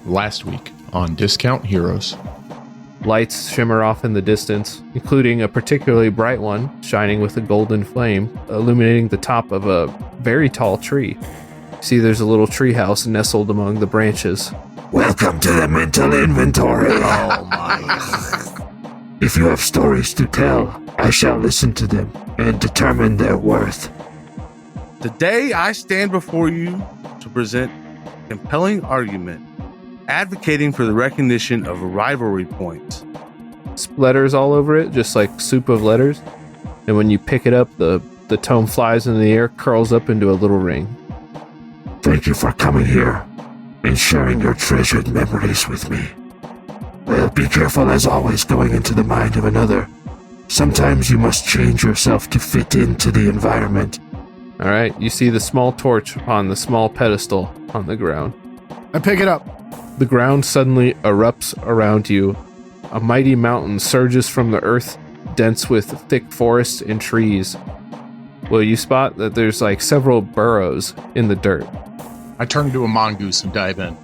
last week on Discount Heroes. Lights shimmer off in the distance, including a particularly bright one shining with a golden flame, illuminating the top of a very tall tree. See, there's a little tree house nestled among the branches. Welcome to the mental inventory. Oh my. If you have stories to tell, I shall listen to them and determine their worth. Today I stand before you to present a compelling argument advocating for the recognition of rivalry points. Letters all over it, just like soup of letters. And when you pick it up, the tome flies in the air, curls up into a little ring. Thank you for coming here and sharing your treasured memories with me. Well, be careful as always going into the mind of another. Sometimes you must change yourself to fit into the environment. All right, you see the small torch upon the small pedestal on the ground. I pick it up. The ground suddenly erupts around you. A mighty mountain surges from the earth, dense with thick forests and trees. Well, you spot that there's like several burrows in the dirt. I turn into a mongoose and dive in.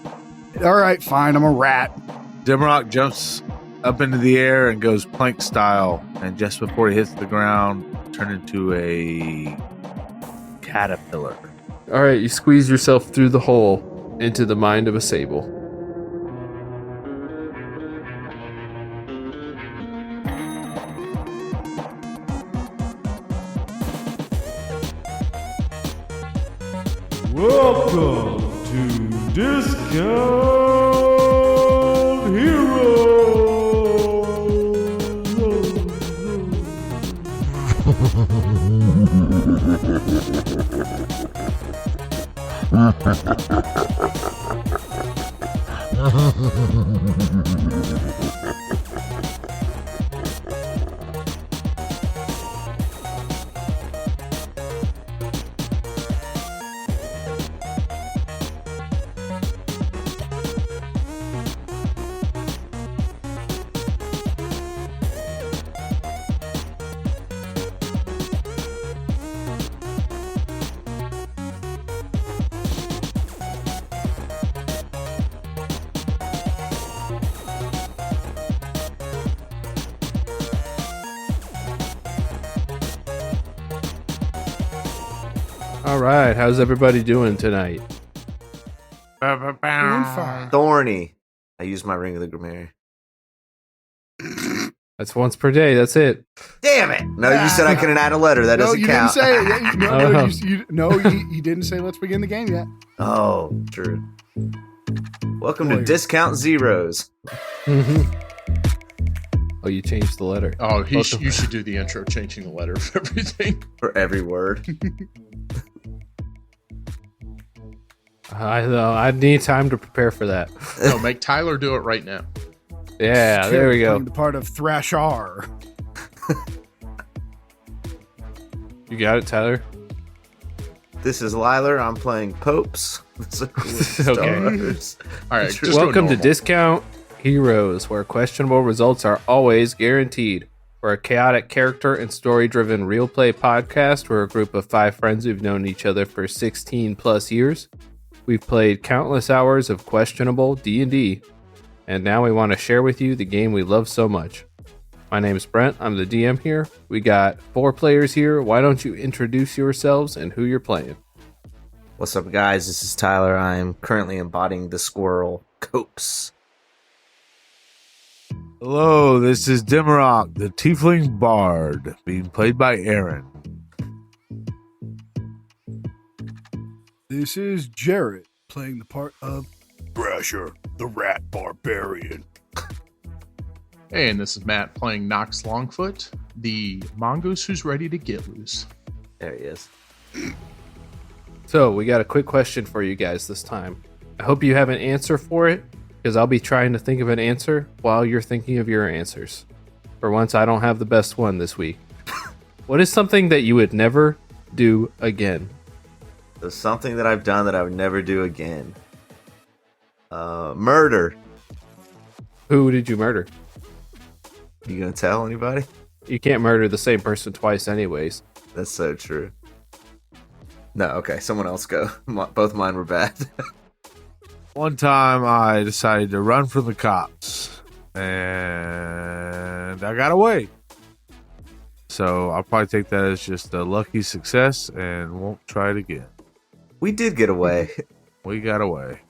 All right, fine. I'm a rat. Dimrock jumps up into the air and goes plank style, and just before he hits the ground, turn into a caterpillar. All right, you squeeze yourself through the hole into the mind of a sable. Welcome to Discount All right, how's everybody doing tonight? Doing fine. Thorny. I use my Ring of the Grammar. That's once per day, that's it. Damn it! No, you said I couldn't add a letter. That doesn't you count. Didn't say it. You didn't say let's begin the game yet. Oh, true. Welcome to Boy. Discount Zeros. Oh, you changed the letter. Oh, you should do the intro, changing the letter for everything. For every word. I need time to prepare for that. No, make Tyler do it right now. Yeah, there we go. Playing the part of Thrashar. You got it, Tyler? This is Liler. I'm playing Popes. Okay. All right, just go Welcome to normal. Discount Heroes, where questionable results are always guaranteed. We're a chaotic character and story-driven real play podcast. We're a group of 5 friends who've known each other for 16 plus years. We've played countless hours of questionable D&D, and now we want to share with you the game we love so much. My name's Brent. I'm the DM here. We got 4 players here. Why don't you introduce yourselves and who you're playing? What's up, guys? This is Tyler. I'm currently embodying the squirrel, Copes. Hello, this is Dimrock, the Tiefling Bard, being played by Aaron. This is Jarrett playing the part of Thrasher, the Rat Barbarian. Hey, and this is Matt playing Nox Longfoot, the mongoose who's ready to get loose. There he is. So, we got a quick question for you guys this time. I hope you have an answer for it, because I'll be trying to think of an answer while you're thinking of your answers. For once, I don't have the best one this week. What is something that you would never do again? There's something that I've done that I would never do again. Murder. Who did you murder? You gonna tell anybody? You can't murder the same person twice anyways. That's so true. No, okay, someone else go. Both mine were bad. One time I decided to run from the cops, and I got away. So I'll probably take that as just a lucky success and won't try it again. We did get away. We got away.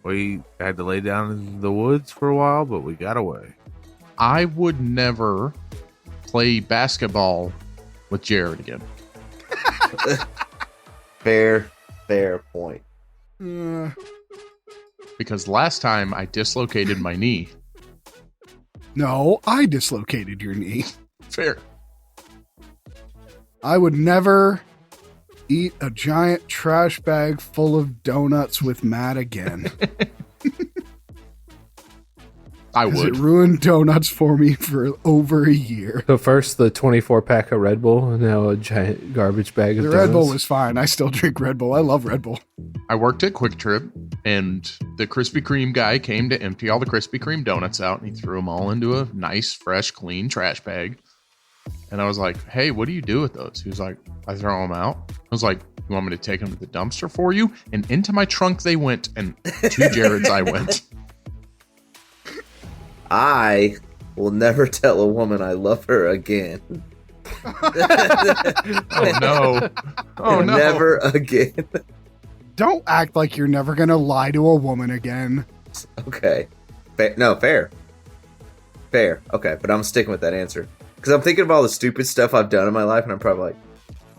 We had to lay down in the woods for a while, but we got away. I would never play basketball with Jared again. Fair point. Because last time I dislocated my knee. No, I dislocated your knee. Fair. I would never eat a giant trash bag full of donuts with Matt again. I 'Cause would. it ruined donuts for me for over a year. So first the 24-pack of Red Bull, and now a giant garbage bag of The donuts. Red Bull was fine. I still drink Red Bull. I love Red Bull. I worked at Quick Trip, and the Krispy Kreme guy came to empty all the Krispy Kreme donuts out, and he threw them all into a nice, fresh, clean trash bag. And I was like, hey, what do you do with those? He was like, I throw them out. I was like, you want me to take them to the dumpster for you? And into my trunk they went, and to Jared's I went. I will never tell a woman I love her again. Oh, no. Oh, no. Never again. Don't act like you're never going to lie to a woman again. Okay. Fair. Fair. Okay, but I'm sticking with that answer. Because I'm thinking of all the stupid stuff I've done in my life, and I'm probably like,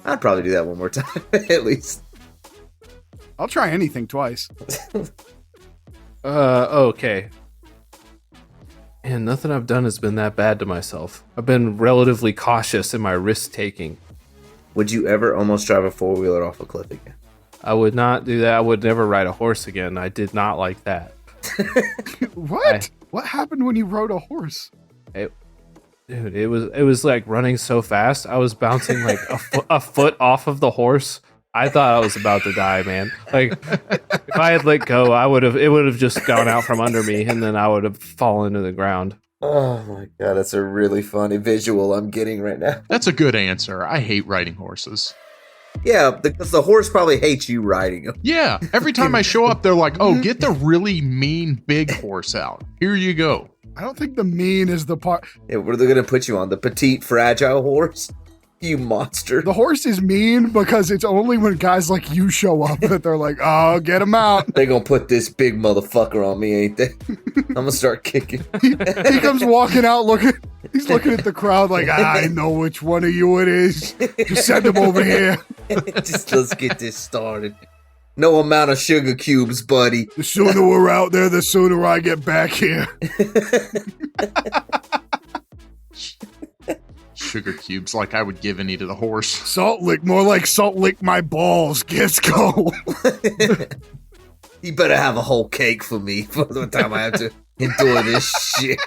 I'd probably do that one more time, at least. I'll try anything twice. Okay. And nothing I've done has been that bad to myself. I've been relatively cautious in my risk-taking. Would you ever almost drive a four-wheeler off a cliff again? I would not do that. I would never ride a horse again. I did not like that. What? What happened when you rode a horse? Dude, it was like running so fast. I was bouncing like a foot off of the horse. I thought I was about to die, man. Like if I had let go, it would have just gone out from under me, and then I would have fallen to the ground. Oh my god, that's a really funny visual I'm getting right now. That's a good answer. I hate riding horses. Yeah, because the horse probably hates you riding him. Yeah, every time I show up, they're like, oh, get the really mean big horse out. Here you go. I don't think the mean is the part. Yeah, what are they going to put you on? The petite, fragile horse? You monster. The horse is mean because it's only when guys like you show up that they're like, oh, get him out. They're going to put this big motherfucker on me, ain't they? I'm going to start kicking. He comes walking out he's looking at the crowd like, I know which one of you it is. Just send him over here. Just let's get this started. No amount of sugar cubes, buddy. The sooner we're out there, the sooner I get back here. Sugar cubes, like I would give any to the horse. Salt lick, more like salt lick my balls. Let's go. You better have a whole cake for me for the time I have to endure this shit.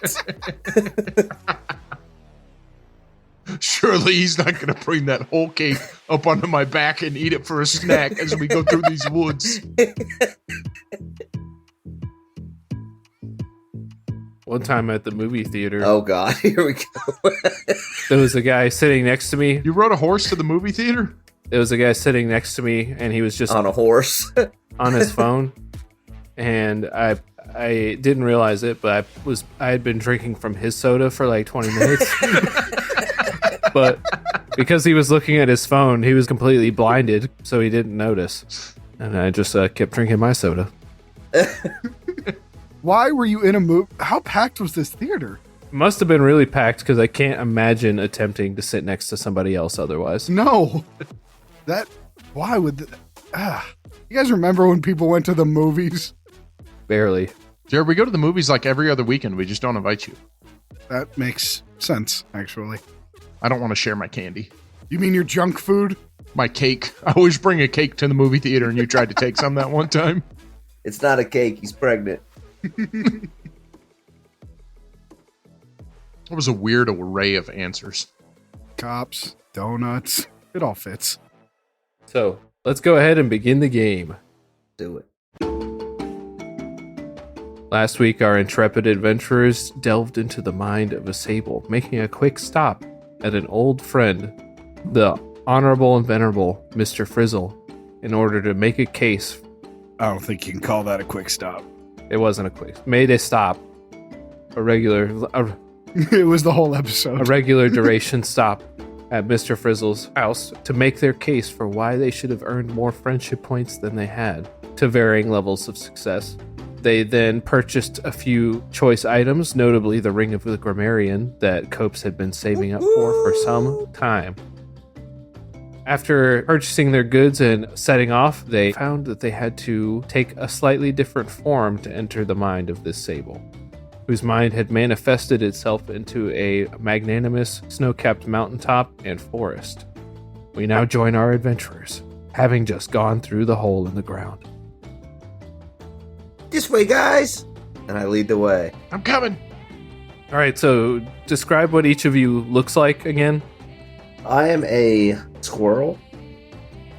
Surely he's not going to bring that whole cake up onto my back and eat it for a snack as we go through these woods. One time at the movie theater, Oh god, here we go. there was a guy sitting next to me. You rode a horse to the movie theater? There was a guy sitting next to me, and he was just On a horse. on his phone, and I didn't realize it, but I had been drinking from his soda for like 20 minutes. But because he was looking at his phone, he was completely blinded, so he didn't notice. And I just kept drinking my soda. Why were you in a movie? How packed was this theater? It must have been really packed because I can't imagine attempting to sit next to somebody else otherwise. No. Why would you guys remember when people went to the movies? Barely. Jared, we go to the movies like every other weekend. We just don't invite you. That makes sense, actually. I don't want to share my candy. You mean your junk food? My cake. I always bring a cake to the movie theater, and you tried to take some that one time. It's not a cake, he's pregnant. It was a weird array of answers. Cops, donuts. It all fits. So let's go ahead and begin the game. Do it. Last week, our intrepid adventurers delved into the mind of a sable, making a quick stop at an old friend, the Honorable and Venerable Mr. Frizzle, in order to make a case. I don't think you can call that a quick stop. It wasn't a quick. Made a stop. A regular It was the whole episode. a regular duration stop at Mr. Frizzle's house to make their case for why they should have earned more friendship points than they had, to varying levels of success. They then purchased a few choice items, notably the Ring of the Grammarian that Copes had been saving up for some time. After purchasing their goods and setting off, they found that they had to take a slightly different form to enter the mind of this sable, whose mind had manifested itself into a magnanimous snow-capped mountaintop and forest. We now join our adventurers, having just gone through the hole in the ground. This way, guys! And I lead the way. I'm coming. All right, so describe what each of you looks like again. I am a squirrel,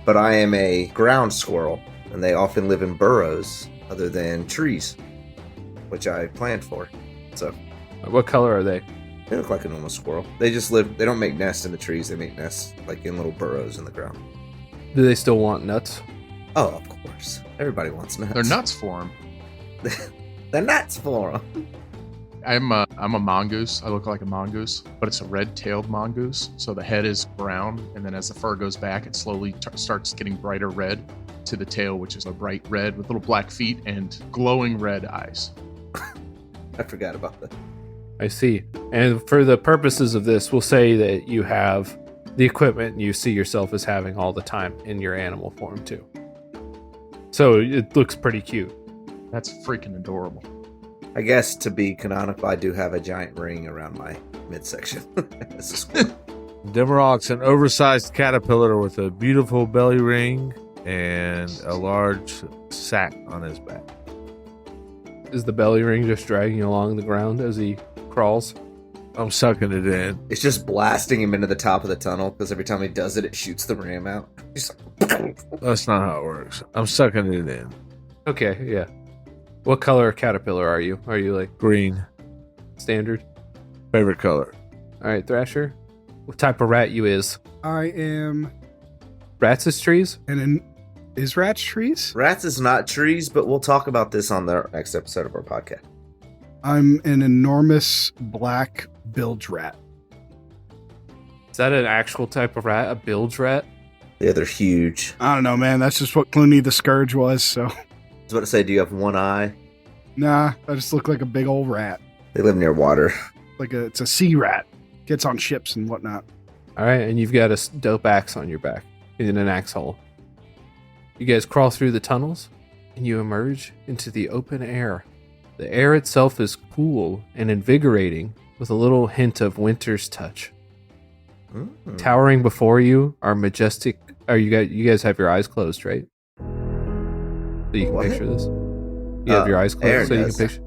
but I am a ground squirrel, and they often live in burrows other than trees, which I planned for. So What color are they? they look like a normal squirrel. They just live, they don't make nests in the trees, they make nests like in little burrows in the ground. Do they still want nuts? Oh, of course. Everybody wants nuts. They're nuts for him. They're nuts for them. I'm a mongoose. I look like a mongoose, but it's a red-tailed mongoose. So the head is brown, and then as the fur goes back, it slowly starts getting brighter red to the tail, which is a bright red with little black feet and glowing red eyes. I forgot about that. I see. And for the purposes of this, we'll say that you have the equipment you see yourself as having all the time in your animal form, too. So it looks pretty cute. That's freaking adorable. I guess to be canonical, I do have a giant ring around my midsection. This is cool. Demarok's an oversized caterpillar with a beautiful belly ring and a large sack on his back. Is the belly ring just dragging along the ground as he crawls? I'm sucking it in. It's just blasting him into the top of the tunnel because every time he does it, it shoots the ram out. He's like, That's not how it works. I'm sucking it in. Okay, yeah. What color caterpillar are you? Are you like Green. standard? Favorite color. All right, Thrasher. What type of rat you is? I am Rats is trees? is rats trees? Rats is not trees, but we'll talk about this on the next episode of our podcast. I'm an enormous black bilge rat. Is that an actual type of rat? A bilge rat? Yeah, they're huge. I don't know, man. That's just what Clooney the Scourge was, so. I was about to say, do you have one eye? Nah, I just look like a big old rat. They live near water. It's a sea rat. Gets on ships and whatnot. All right, and you've got a dope axe on your back in an axe hole. You guys crawl through the tunnels, and you emerge into the open air. The air itself is cool and invigorating, with a little hint of winter's touch. Towering before you are majestic. You guys have your eyes closed, right? So you can What? picture this. You have your eyes Aaron closed, so you does. can picture.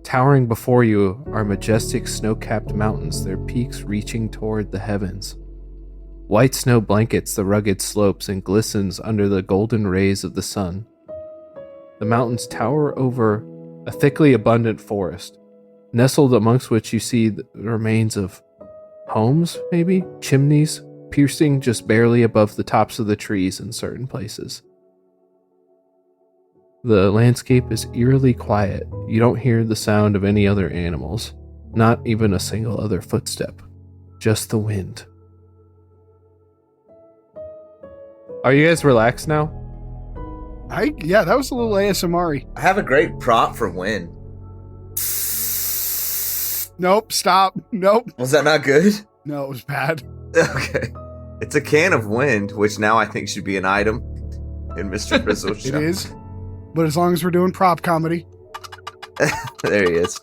Towering before you are majestic snow-capped mountains, their peaks reaching toward the heavens. White snow blankets the rugged slopes and glistens under the golden rays of the sun. The mountains tower over a thickly abundant forest, nestled amongst which you see the remains of homes, maybe? Chimneys, piercing just barely above the tops of the trees in certain places. The landscape is eerily quiet. You don't hear the sound of any other animals, not even a single other footstep, just the wind. Are you guys relaxed now? Yeah, that was a little ASMR-y. I have a great prop for wind. Nope, stop. Nope. Was that not good? No, it was bad. Okay. It's a can of wind, which now I think should be an item in Mr. Frizzle's It shop. is. But as long as we're doing prop comedy, There he is.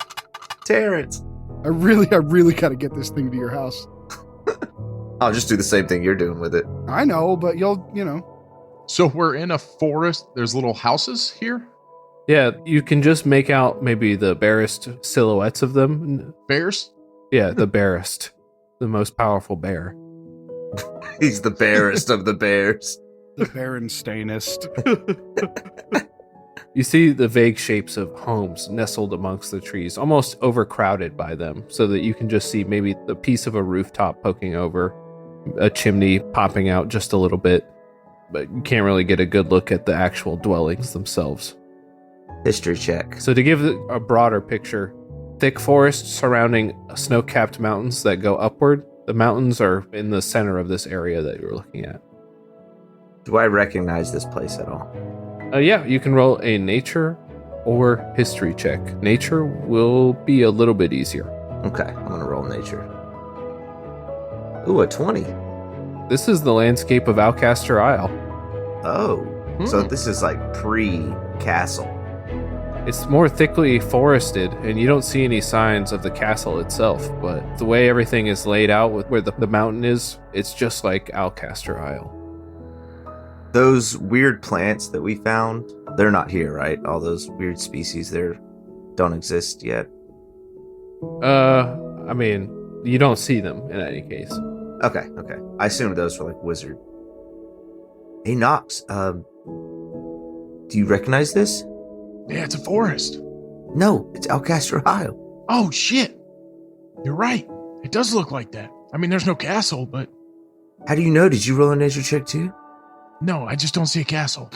Terrence. I really got to get this thing to your house. I'll just do the same thing you're doing with it. I know, but you'll. So we're in a forest. There's little houses here. Yeah, you can just make out maybe the barest silhouettes of them. Bears. Yeah, the barest. The most powerful bear. He's the barest of the bears. The Berensteinist. You see the vague shapes of homes nestled amongst the trees, almost overcrowded by them, so that you can just see maybe the piece of a rooftop poking over, a chimney popping out just a little bit, but you can't really get a good look at the actual dwellings themselves. History check. So to give a broader picture, thick forests surrounding snow-capped mountains that go upward. The mountains are in the center of this area that you're looking at. Do I recognize this place at all? Yeah, you can roll a nature or history check. Nature will be a little bit easier. Okay, I'm gonna roll nature. Ooh, a 20. This is the landscape of Alcaster Isle. Oh, so this is like pre-castle. It's more thickly forested, and you don't see any signs of the castle itself, but the way everything is laid out with where the mountain is, it's just like Alcaster Isle. Those weird plants that we found, they're not here, right? All those weird species there don't exist yet. I mean, you don't see them in any case. Okay. I assumed those were like wizard. Hey, Knox, do you recognize this? Yeah, it's a forest. No, it's Alcaster Isle. Oh, shit. You're right. It does look like that. I mean, there's no castle, but... How do you know? Did you roll a nature check too? No, I just don't see a castle.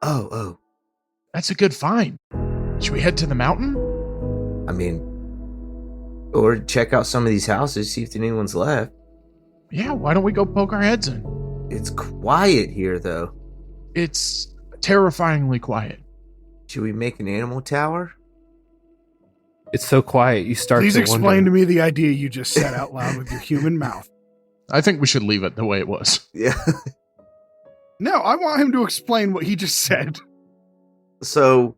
Oh. That's a good find. Should we head to the mountain? I mean, or check out some of these houses, see if anyone's left. Yeah, why don't we go poke our heads in? It's quiet here, though. It's terrifyingly quiet. Should we make an animal tower? It's so quiet, you start Please to explain wonder. to me the idea you just said out loud with your human mouth. I think we should leave it the way it was. Yeah. No, I want him to explain what he just said. So,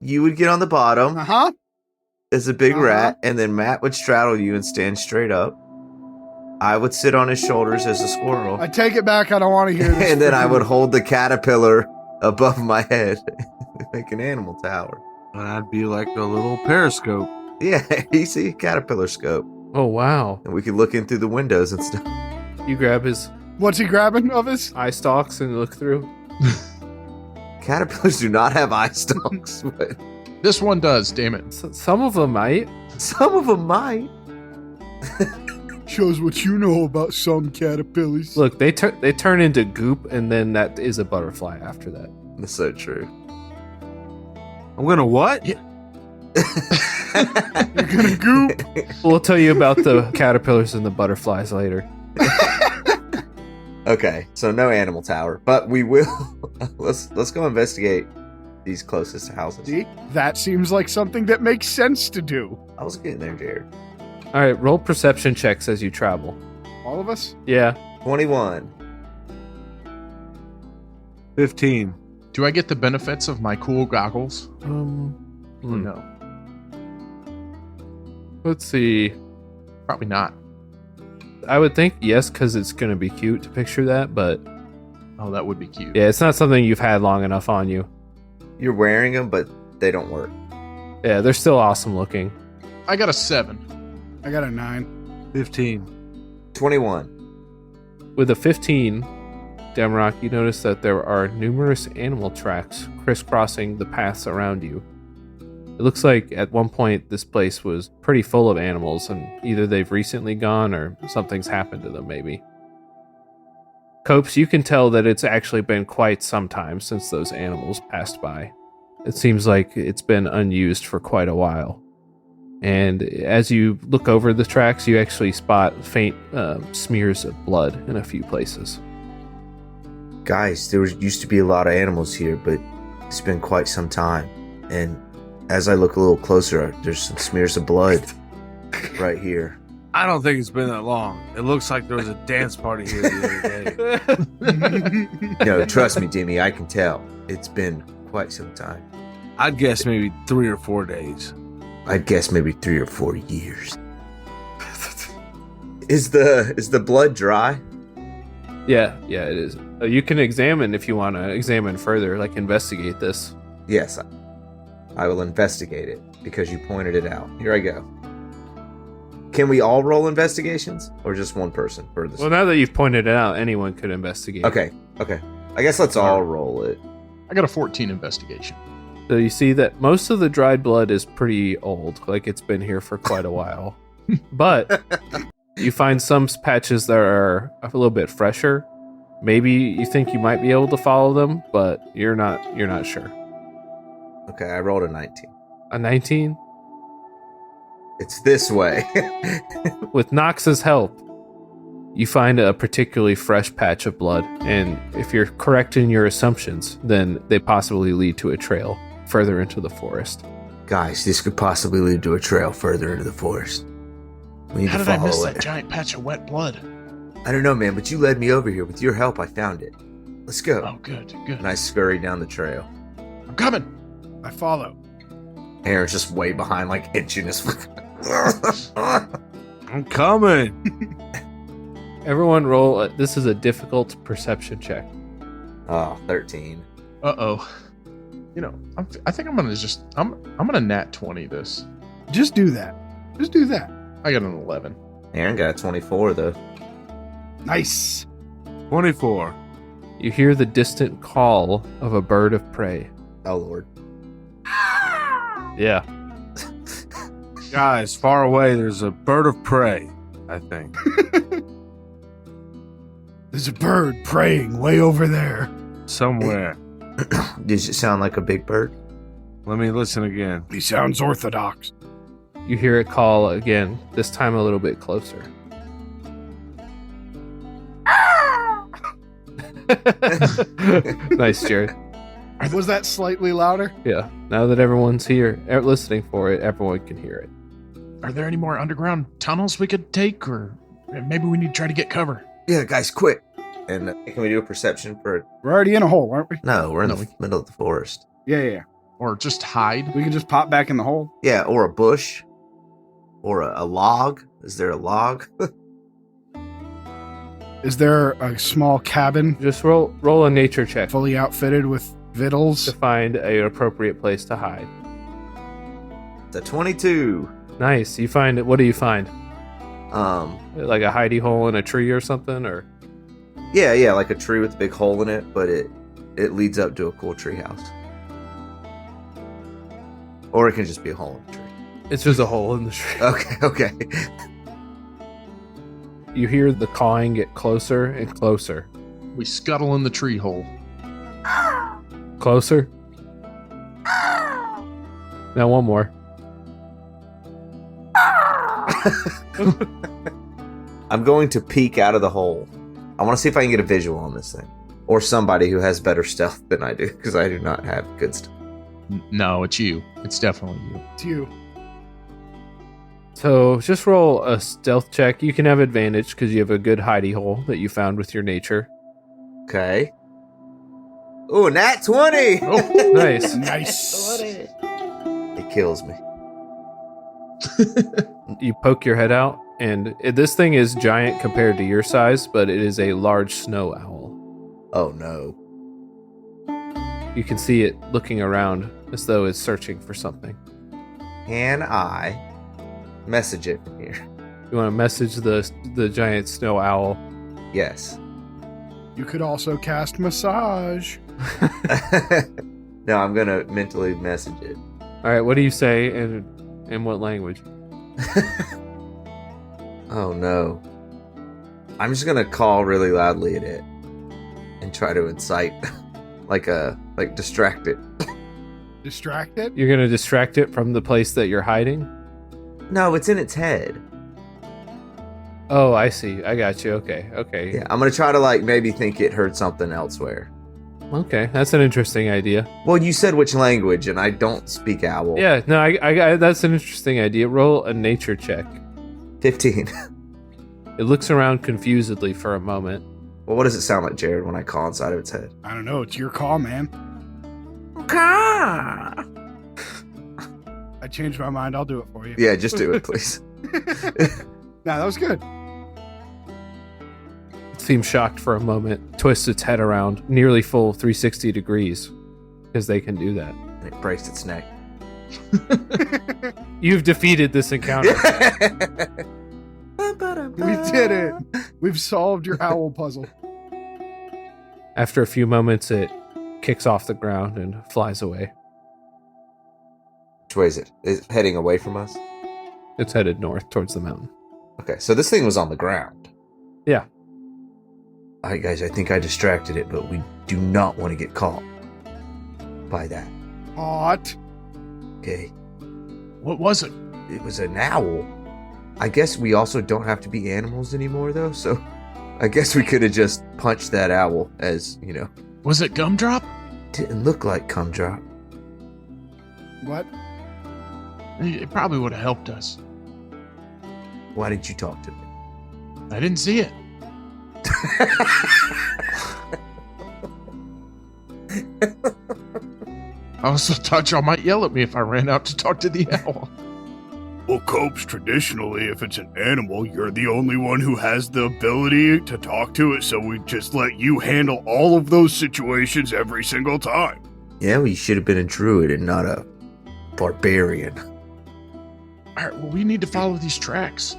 you would get on the bottom Uh-huh. as a big Uh-huh. rat, and then Matt would straddle you and stand straight up. I would sit on his shoulders as a squirrel. I take it back. I don't want to hear this. And then I would hold the caterpillar above my head. Make an animal tower. And I'd be like a little periscope. Yeah, you see, caterpillar scope. Oh, wow. And we could look in through the windows and stuff. You grab his What's he grabbing of us? eye stalks and look through. Caterpillars do not have eye stalks, but This one does, damn it. Some of them might. some of them might. Shows what you know about some caterpillars. Look, they turn into goop, and then that is a butterfly after that. That's so true. I'm gonna what? You're gonna goop. We'll tell you about the caterpillars and the butterflies later. Okay, so no animal tower, but we will. Let's go investigate these closest houses. See? That seems like something that makes sense to do. I was getting there, Jared. All right, roll perception checks as you travel. All of us? Yeah. 21. 15. Do I get the benefits of my cool goggles? Or no? Let's see. Probably not. I would think yes, because it's going to be cute to picture that, but Oh, that would be cute. yeah, it's not something you've had long enough on you. You're wearing them, but they don't work. Yeah, they're still awesome looking. I got a 7. I got a 9. 15. 21. With a 15, Damrock, you notice that there are numerous animal tracks crisscrossing the paths around you. It looks like at one point this place was pretty full of animals, and either they've recently gone or something's happened to them, maybe. Copes, you can tell that it's actually been quite some time since those animals passed by. It seems like it's been unused for quite a while. And as you look over the tracks, you actually spot faint smears of blood in a few places. Guys, used to be a lot of animals here, but it's been quite some time. And as I look a little closer, there's some smears of blood right here. I don't think it's been that long. It looks like there was a dance party here the other day. No, trust me, Jimmy, I can tell. It's been quite some time. I'd guess maybe 3 or 4 days. I'd guess maybe 3 or 4 years. Is the blood dry? Yeah, it is. You can examine if you want to examine further, like investigate this. Yes, I will investigate it because you pointed it out. Here I go. Can we all roll investigations or just one person for this? Well, now that you've pointed it out, anyone could investigate. Okay. I guess let's all roll it. I got a 14 investigation. So you see that most of the dried blood is pretty old, like it's been here for quite a while. But you find some patches that are a little bit fresher. Maybe you think you might be able to follow them, but you're not sure. Okay, I rolled a 19. A 19? It's this way. With Nox's help, you find a particularly fresh patch of blood, and if you're correct in your assumptions, then they possibly lead to a trail further into the forest. Guys, this could possibly lead to a trail further into the forest. We need How to did I follow miss it. that giant patch of wet blood? I don't know, man, but you led me over here. With your help, I found it. Let's go. Oh, good, good. And I scurry down the trail. I'm coming. I follow. Aaron's just way behind, like itching his. I'm coming. Everyone roll. This is a difficult perception check. Oh, 13. Uh-oh. You know, I think I'm gonna nat 20 this. Just do that. Just do that. I got an 11. Aaron got a 24, though. Nice. 24. You hear the distant call of a bird of prey. Oh, Lord. Yeah. Guys, far away, there's a bird of prey, I think. There's a bird praying way over there. Somewhere. Does it sound like a big bird? Let me listen again. He sounds orthodox. You hear it call again, this time a little bit closer. Nice, Jared. Was that slightly louder? Yeah. Now that everyone's here, listening for it, everyone can hear it. Are there any more underground tunnels we could take, or maybe we need to try to get cover? Yeah, guys, quick. And can we do a perception for... We're already in a hole, aren't we? No, we're in No, the middle of the forest. Yeah. Or just hide? We can just pop back in the hole. Yeah, or a bush. Or a log. Is there a log? Is there a small cabin Just roll a nature check fully outfitted with victuals? to find an appropriate place to hide. It's a 22. Nice. You find it. What do you find? Um, Like a hidey hole in a tree or something, or yeah, like a tree with a big hole in it, but it leads up to a cool tree house. Or it can just be a hole in the tree. it's just a hole in the tree. Okay. You hear the cawing get closer and closer. We scuttle in the tree hole. Closer. Now one more. I'm going to peek out of the hole. I want to see if I can get a visual on this thing. Or somebody who has better stealth than I do, because I do not have good stuff. No, it's you. It's definitely you. It's you. So just roll a stealth check. You can have advantage because you have a good hidey hole that you found with your nature. Okay. Ooh, nat 20! Nice. Nice. It kills me. You poke your head out, and this thing is giant compared to your size, but it is a large snow owl. Oh, no. You can see it looking around as though it's searching for something. Can I message it from here? You want to message the giant snow owl? Yes. You could also cast massage. No, I'm going to mentally message it. All right, what do you say and in what language? Oh, no. I'm just going to call really loudly at it and try to incite, like distract it. Distract it? You're going to distract it from the place that you're hiding? No, it's in its head. Oh, I see. I got you. Okay. Yeah, I'm going to try to maybe think it heard something elsewhere. Okay, that's an interesting idea. Well, you said which language, and I don't speak owl. Yeah, no, I that's an interesting idea. Roll a nature check. 15. It looks around confusedly for a moment. Well, what does it sound like, Jared, when I call inside of its head? I don't know. It's your call, man. I changed my mind. I'll do it for you. Yeah, just do it, please. Nah, that was good. It seems shocked for a moment, twists its head around nearly full 360 degrees, because they can do that. And it braced its neck. You've defeated this encounter. We did it. We've solved your owl puzzle. After a few moments, it kicks off the ground and flies away. Which way is it? Is it heading away from us? It's headed north towards the mountain. Okay, so this thing was on the ground. Yeah. All right, guys, I think I distracted it, but we do not want to get caught by that. Hot. day. What was it? It was an owl. I guess we also don't have to be animals anymore, though, so I guess we could have just punched that owl as, Was it Gumdrop? Didn't look like Gumdrop. What? It probably would have helped us. Why didn't you talk to me? I didn't see it. I also thought y'all might yell at me if I ran out to talk to the owl. Well, Copes, traditionally, if it's an animal, you're the only one who has the ability to talk to it, so we just let you handle all of those situations every single time. Yeah, well, you should have been a druid and not a barbarian. All right, well, we need to follow these tracks.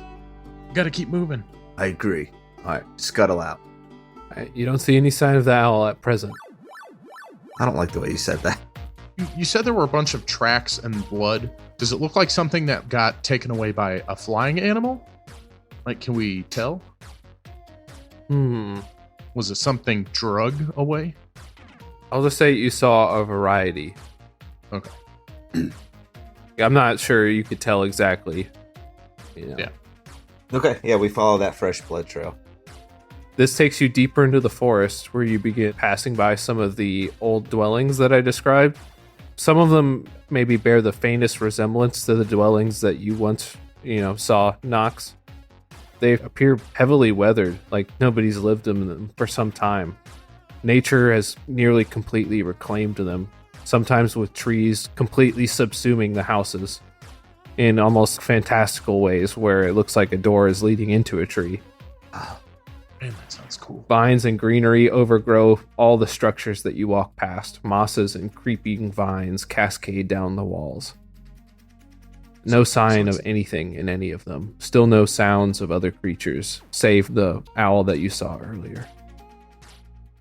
We gotta keep moving. I agree. All right, scuttle out. You don't see any sign of the owl at present. I don't like the way you said that. You said there were a bunch of tracks and blood. Does it look like something that got taken away by a flying animal? Like, can we tell? Was it something drug away? I'll just say you saw a variety. Okay. I'm not sure you could tell exactly. Yeah. Okay, yeah, we follow that fresh blood trail. This takes you deeper into the forest where you begin passing by some of the old dwellings that I described. Some of them maybe bear the faintest resemblance to the dwellings that you once, saw, Nox. They appear heavily weathered, like nobody's lived in them for some time. Nature has nearly completely reclaimed them, sometimes with trees completely subsuming the houses in almost fantastical ways where it looks like a door is leading into a tree. Man, that sounds cool. Vines and greenery overgrow all the structures that you walk past. Mosses and creeping vines cascade down the walls. No sign of anything in any of them. Still no sounds of other creatures, save the owl that you saw earlier.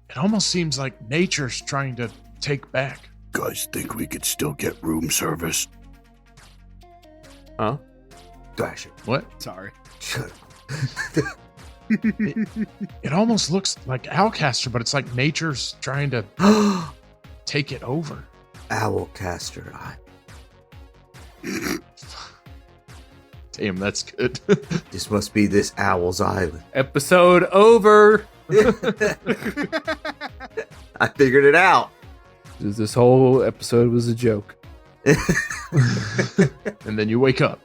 It almost seems like nature's trying to take back. Guys think we could still get room service? Huh? Gosh, What? Sorry. shut It almost looks like Owlcaster, but it's like nature's trying to up. take it over. Owlcaster. Damn, that's good. This must be this owl's island. Episode over! I figured it out. This whole episode was a joke. And then you wake up.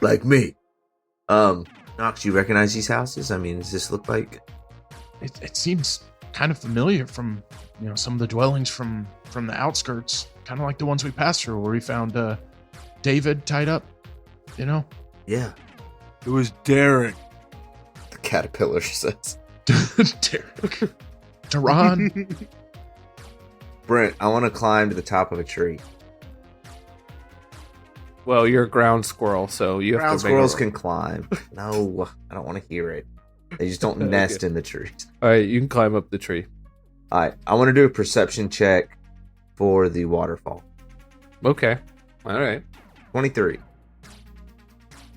Like me. Nox, you recognize these houses? I mean, does this look like... It seems kind of familiar from some of the dwellings from the outskirts, kind of like the ones we passed through where we found David tied up. Yeah, It was Derek. the caterpillar says. Derek. Duran. Brent, I want to climb to the top of a tree. Well, you're a ground squirrel, so you Ground have to squirrels make can climb. No, I don't want to hear it. They just don't nest in the trees. All right, you can climb up the tree. All right, I want to do a perception check for the waterfall. Okay. All right. 23.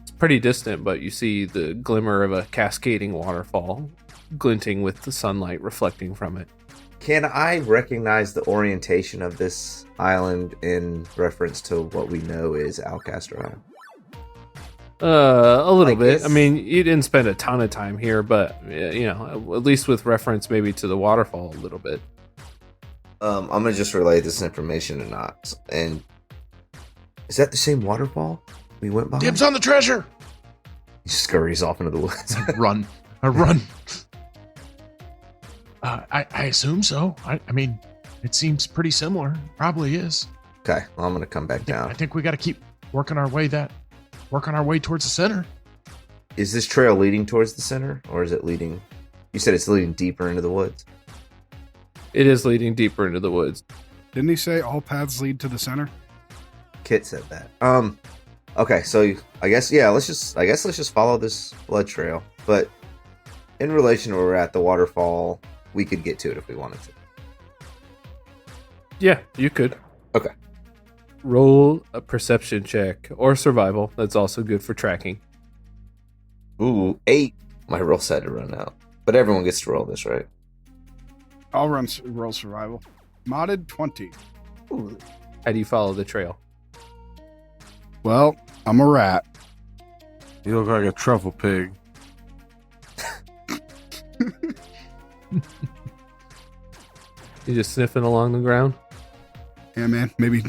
It's pretty distant, but you see the glimmer of a cascading waterfall glinting with the sunlight reflecting from it. Can I recognize the orientation of this island in reference to what we know is Owlcaster Island? A little Like bit. this? I mean, you didn't spend a ton of time here, but at least with reference maybe to the waterfall a little bit. I'm gonna just relay this information to Knox. And is that the same waterfall we went by? Dibs on the treasure. He scurries off into the woods. I run. I assume so. I mean, it seems pretty similar. Probably is. Okay, well, I'm gonna come back I down. think we got to keep working our way towards the center. Is this trail leading towards the center, or is it leading? You said it's leading deeper into the woods. It is leading deeper into the woods. Didn't he say all paths lead to the center? Kit said that. Okay, so I guess let's just follow this blood trail. But in relation to where we're at, the waterfall, we could get to it if we wanted to. Yeah, you could. Okay. Roll a perception check or survival. That's also good for tracking. Ooh, 8. My roll had to run out. But everyone gets to roll this, right? I'll roll survival. Modded 20. Ooh. How do you follow the trail? Well, I'm a rat. You look like a truffle pig. You just sniffing along the ground? Yeah, man. Maybe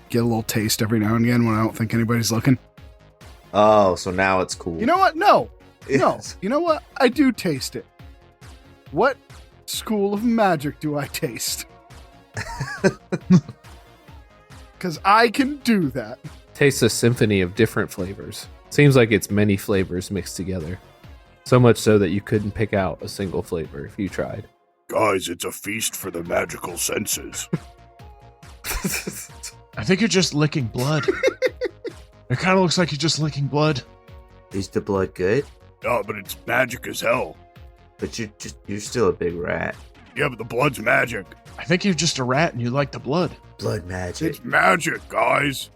get a little taste every now and again when I don't think anybody's looking. Oh, so now it's cool. You know what? No. No. Yes. You know what? I do taste it. What school of magic do I taste? Because I can do that. Tastes a symphony of different flavors. Seems like it's many flavors mixed together. So much so that you couldn't pick out a single flavor if you tried. Guys, it's a feast for the magical senses. I think you're just licking blood. It kind of looks like you're just licking blood. Is the blood good? No, but it's magic as hell. But you're still a big rat. Yeah, but the blood's magic. I think you're just a rat and you like the blood. Blood magic. It's magic, guys.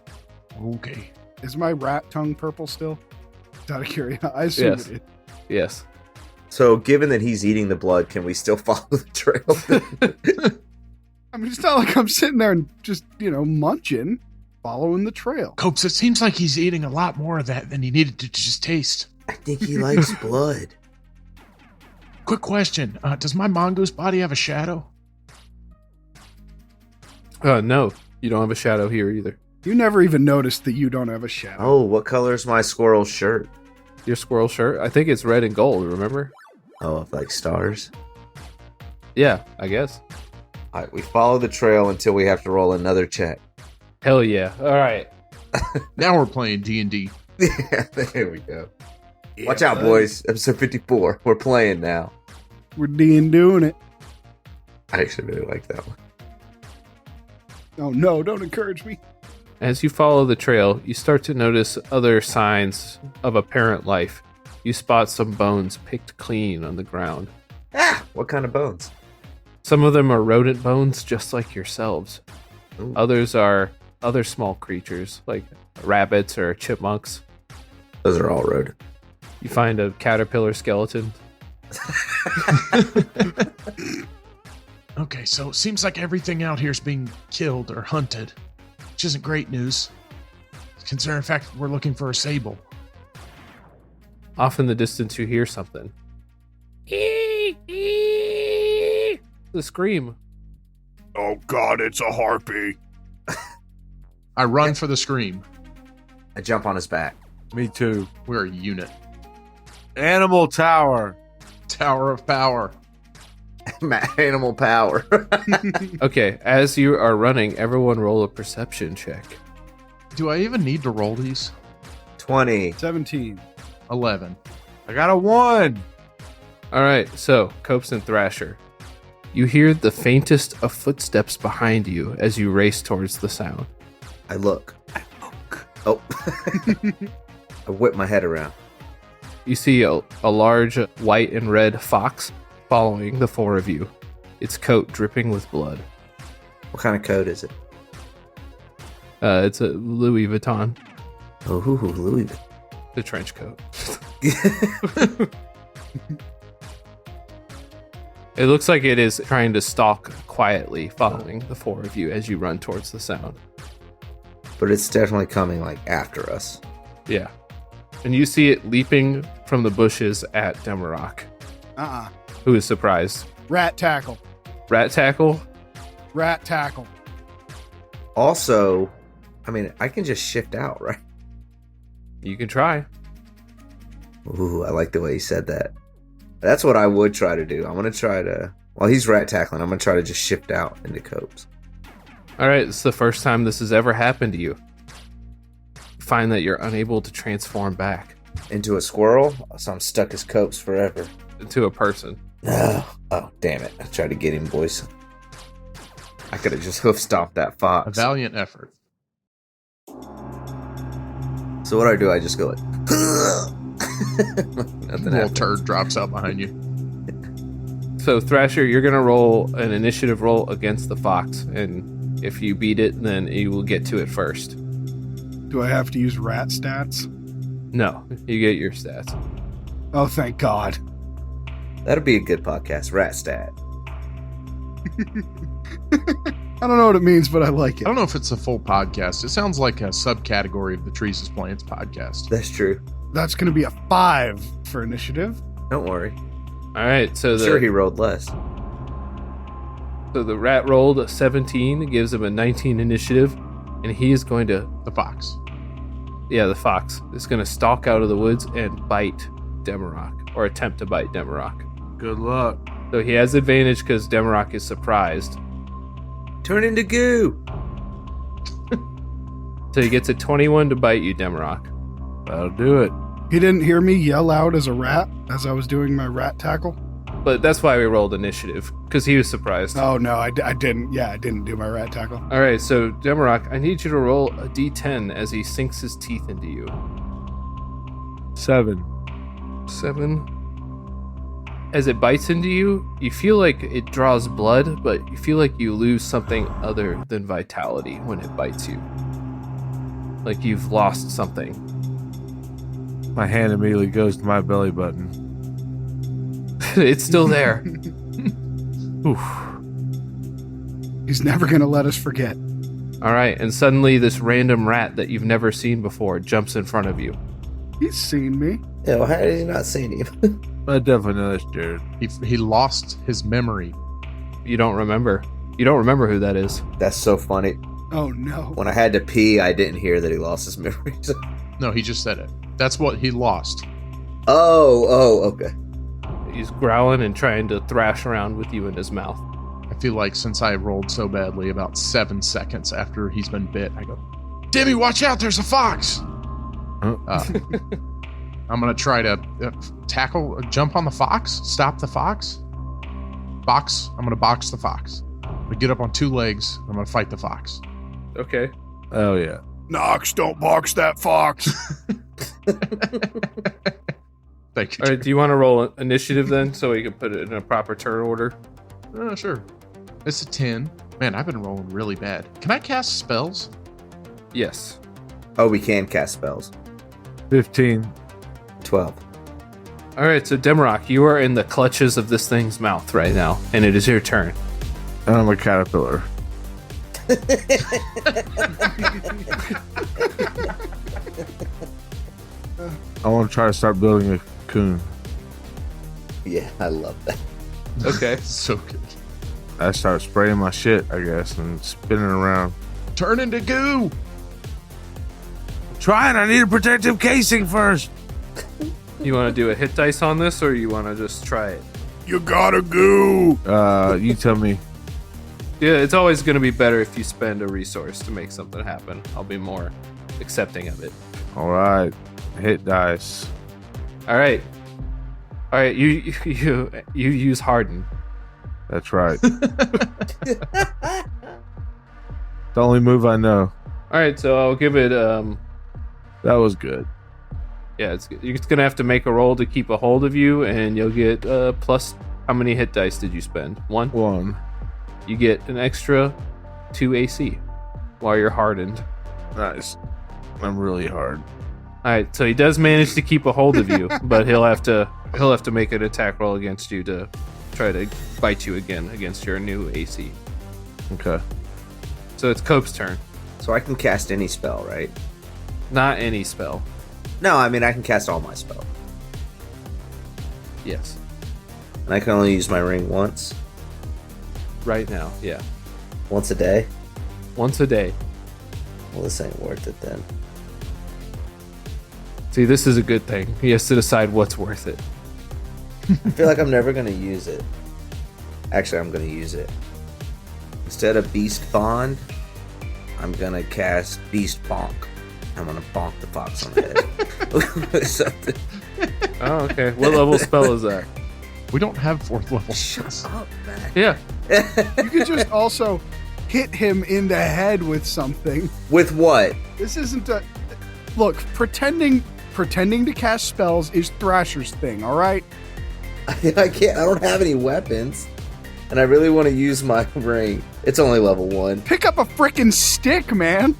Okay. Is my rat tongue purple still? Out of curiosity. I assume Yes. it is. Yes. So, given that he's eating the blood, can we still follow the trail? I mean, it's not like I'm sitting there and just, munching, following the trail. Copes, it seems like he's eating a lot more of that than he needed to just taste. I think he likes blood. Quick question. Does my mongoose body have a shadow? No, you don't have a shadow here either. You never even noticed that you don't have a shadow. Oh, what color is my squirrel shirt? Your squirrel shirt? I think it's red and gold, remember? Oh, like stars? Yeah, I guess. All right, we follow the trail until we have to roll another check. Hell yeah. All right. Now we're playing D&D. Yeah, there we go. Watch out, boys. Episode 54. We're playing now. We're doing it. I actually really like that one. Oh, no, don't encourage me. As you follow the trail, you start to notice other signs of apparent life. You spot some bones picked clean on the ground. Ah! What kind of bones? Some of them are rodent bones, just like yourselves. Ooh. Others are other small creatures, like rabbits or chipmunks. Those are all rodent. You find a caterpillar skeleton. Okay, so it seems like everything out here is being killed or hunted, which isn't great news. Considering the fact that we're looking for a sable. Off in the distance, you hear something. The scream. Oh god, it's a harpy. I run for the scream. I jump on his back. Me too. We're a unit. Animal tower. Tower of power. Animal power. Okay, as you are running, everyone roll a perception check. Do I even need to roll these? 20. 17. 11. I got a 1. All right, so Copes and Thrasher, you hear the faintest of footsteps behind you as you race towards the sound. I look. Oh. I whip my head around. You see a large white and red fox following the four of you, its coat dripping with blood. What kind of coat is it? It's a Louis Vuitton, Oh, Louis. the trench coat. It looks like it is trying to stalk quietly, following the four of you as you run towards the sound. But it's definitely coming like after us. Yeah. And you see it leaping from the bushes at Demarok, who is surprised. Rat tackle. Rat tackle? Rat tackle. Also, I mean, I can just shift out, right? You can try. Ooh, I like the way he said that. That's what I would try to do. I'm going to try to... While he's rat tackling, I'm going to try to just shift out into Copes. All right, it's the first time this has ever happened to you. You find that you're unable to transform back Into a squirrel? So I'm stuck as Copes forever. into a person. No. Oh, damn it. I tried to get him, boys. I could have just hoof stomped that A fox. valiant effort. So what do? I just go like... Nothing Little happens. turd drops out behind you. So, Thrasher, you're going to roll an initiative roll against the fox, and if you beat it, then you will get to it first. Do I have to use rat stats? No, you get your stats. Oh, thank God. That'll be a good podcast. Rat stat. I don't know what it means, but I like I it. don't know if it's a full podcast. It sounds like a subcategory of the Trees is Plants podcast. That's true. That's going to be a 5 for initiative. Don't worry. All right, so I'm sure he rolled less. so the rat rolled a 17, it gives him a 19 initiative, and he is going to, The fox. the fox is going to stalk out of the woods and bite Demarok, or attempt to bite Demarok. Good luck. So he has advantage because Demarok is surprised. Turn into goo. So he gets a 21 to bite you, Demarok. That'll do it. He didn't hear me yell out as a rat as I was doing my rat tackle. But that's why we rolled initiative, because he was surprised. Oh, no, I didn't. Yeah, I didn't do my rat tackle. All right, so Demarok, I need you to roll a d10 as he sinks his teeth into you. 7. 7. As it bites into you, you feel like it draws blood, but you feel like you lose something other than vitality when it bites you. Like you've lost something. My hand immediately goes to my belly button. It's still there. Oof. He's never going to let us forget. All right, and suddenly this random rat that you've never seen before jumps in front of you. He's seen me. Yeah, well, how did he not see him? I definitely know that's Jared. He lost his memory. You don't remember. You don't remember who that is. That's so funny. Oh, no. When I had to pee, I didn't hear that he lost his memories. No, he just said it. That's what he lost. Oh, okay. He's growling and trying to thrash around with you in his mouth. I feel like since I rolled so badly, about 7 seconds after he's been bit, I go, Dimmy, watch out, there's a fox! I'm going to try to jump on the fox, stop the fox. I'm going to box the fox. I'm going to get up on 2 legs, I'm going to fight the fox. Okay. Oh, yeah. Nox, don't box that fox. Thank you. All right, do you want to roll initiative then so we can put it in a proper turn order? Sure. It's a 10. Man, I've been rolling really bad. Can I cast spells? Yes. Oh, we can cast spells. 15. 12. All right, so Demarok, you are in the clutches of this thing's mouth right now, and it is your turn. I'm a caterpillar. I want to try to start building a cocoon. Yeah, I love that. Okay. So good. I start spraying my shit, I guess, and spinning around. Turn into goo! Trying, I need a protective casing first. You want to do a hit dice on this, or you want to just try it? You gotta goo. You tell me. Yeah, it's always going to be better if you spend a resource to make something happen. I'll be more accepting of it. All right, hit dice. All right. You use harden. That's right. The only move I know. All right, so I'll give it. That was good. Yeah, you're gonna have to make a roll to keep a hold of you, and you'll get plus. How many hit dice did you spend? 1. 1. You get an extra 2 AC while you're hardened. Nice. I'm really hard. All right, so he does manage to keep a hold of you, but he'll have to make an attack roll against you to try to bite you again against your new AC. Okay. So it's Cope's turn. So I can cast any spell, right? Not any spell. No, I mean, I can cast all my spells. Yes. And I can only use my ring once? Right now, yeah. Once a day? Once a day. Well, this ain't worth it then. See, this is a good thing. He has to decide what's worth it. I feel like I'm never going to use it. Actually, I'm going to use it. Instead of Beast Bond, I'm going to cast Beast Bonk. I'm going to bonk the fox on the head. Something. Oh, okay. What level spell is that? We don't have 4th level. Shut up, man. Yeah. You could just also hit him in the head with something. With what? This isn't a... Look, pretending to cast spells is Thrasher's thing, all right? I can't. I don't have any weapons. And I really want to use my ring. It's only level 1. Pick up a frickin' stick, man.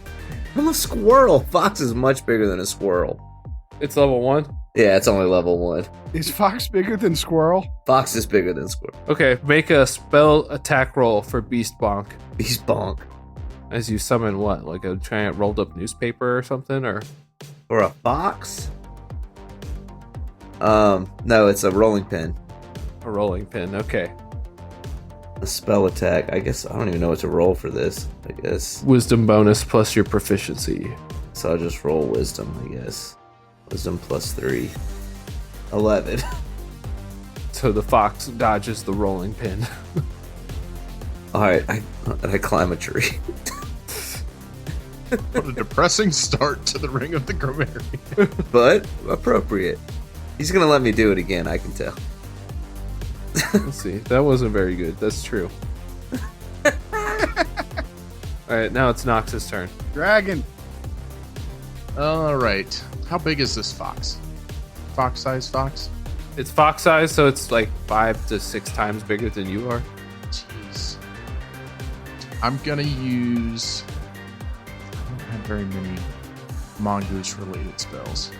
I'm a squirrel. Fox is much bigger than a squirrel. It's level 1? Yeah, it's only level 1. Is fox bigger than squirrel? Fox is bigger than squirrel. Okay, make a spell attack roll for Beast Bonk. Beast bonk. As you summon what? Like a giant rolled up newspaper or something? Or For a fox? No, it's a rolling pin. a rolling pin. Okay. A spell attack. I guess I don't even know what to roll for this. I guess. Wisdom bonus plus your proficiency. So I'll just roll wisdom, I guess. Wisdom plus 3. 11. So the fox dodges the rolling pin. Alright, I climb a tree. What a depressing start to the Ring of the Grammarian. But appropriate. He's gonna let me do it again, I can tell. Let's see. That wasn't very good. That's true. Alright, now it's Nox's turn. Dragon. All right. How big is this fox? Fox-sized fox? It's fox size, so it's like 5 to 6 times bigger than you are. Jeez. I'm gonna use. I don't have very many mongoose-related spells,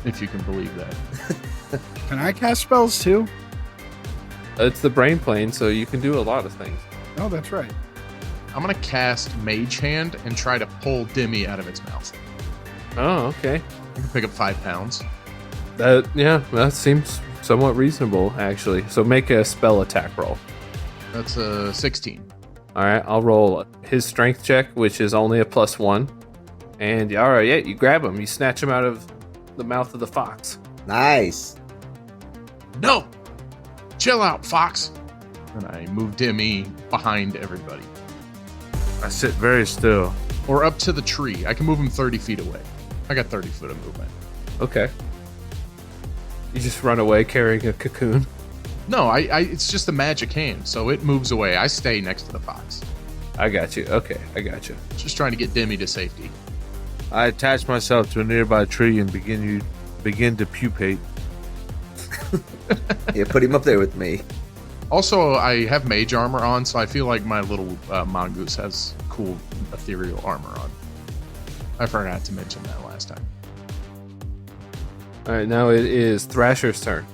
if you can believe that. Can I cast spells too? It's the brain plane, so you can do a lot of things. Oh, that's right. I'm gonna cast Mage Hand and try to pull Demi out of its mouth. Oh, okay. I can pick up 5 pounds. That seems somewhat reasonable, actually. So make a spell attack roll. That's a 16. All right, I'll roll his strength check, which is only a +1. And all right, yeah, you grab him, you snatch him out of the mouth of the fox. Nice. No! Chill out, fox! And I move Demi behind everybody. I sit very still. Or up to the tree. I can move him 30 feet away. I got 30 foot of movement. Okay. You just run away carrying a cocoon. No, it's just a magic hand, so it moves away. I stay next to the fox. I got you. Okay, I got you. Just trying to get Demi to safety. I attach myself to a nearby tree and begin to pupate. Yeah, put him up there with me. Also, I have mage armor on, so I feel like my little mongoose has cool ethereal armor on. I forgot to mention that last time. All right, now it is Thrasher's turn.